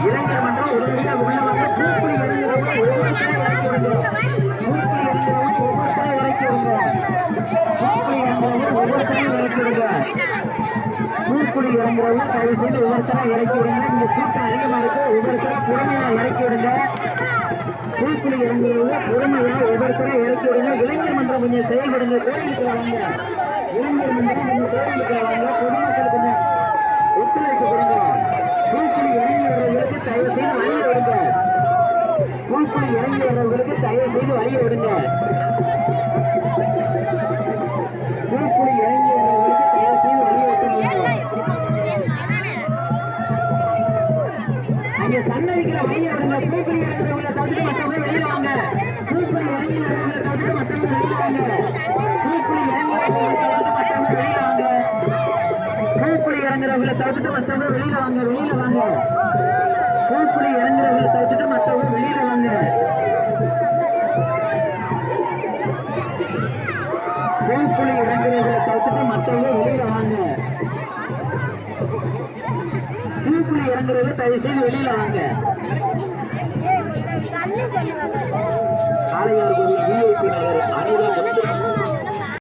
இளைஞர் மன்றம் உடனடியாக உள்ளவங்க பூக்குழி இறங்குறவங்க ஒவ்வொருத்தரும் இறக்கி விடுங்க. பூக்குழி இறங்குறவங்க ஒவ்வொருத்தரும் இறக்கி விடுங்க. பூக்குழி இறங்குறவங்க ஒவ்வொருத்தரும் இறக்கி விடுங்க. பூக்குழி இறங்குறவங்க தயவு செய்து ஒவ்வொருத்தரும் இறக்கி விடுங்க. இந்த கூட்டம் அதிகமா இருக்கு. ஒவ்வொருத்தரும் பொறுமையா இறக்கி விடுங்க. பூக்குழி இறங்குறவங்க பொறுமையா ஒவ்வொருத்தரும் இறக்கி விடுங்க. இளைஞர் மன்றம் கொஞ்சம் செயல்படுங்க. கோயிலுக்கு வாங்க. இளைஞர் மன்றம் கொஞ்சம் கோயிலுக்கு வாங்க. பொதுமக்கள் கொஞ்சம் ஒத்துழைப்பு கொடுங்க. பூக்குழி இறங்கி வர்றவங்களுக்கு தயவு செய்து வழியை விடுங்க. பூக்குழி இறங்கி வர்றவங்களுக்கு தயவு செய்து வழியை விடுங்க. பூக்குழி இறங்கி வர்றவங்களுக்கு தயவு செய்து வழியை விட்டுங்க. அங்க சன்னதிக்கிற வழியை விடுங்க. பூக்குழி இறங்குறவங்களை தவிர்த்து மற்றவங்க வெளியில வாங்க. பூக்குழி இறங்கி வர்றவங்களை தவிர்த்து மற்றவங்க வெளியில வாங்க. பூக்குழி இறங்கி வர்றவங்களை தவிர்த்து மற்றவங்க வெளியில வாங்க. பூக்குழி இறங்குறவங்களை தவிர்த்துட்டு மற்றவங்க வெளியில வாங்க. வெளியில வாங்க. பூக்குழி இறங்குறவங்களை தவிர்த்துட்டு மற்றவங்க வெளியில வாங்க. பூக்குழி இறங்குறவங்களை தவிர்த்துட்டு மற்றவங்க வெளியில வாங்க. பூக்குழி இறங்குறவங்க தயவு செய்து வெளியில வாங்க.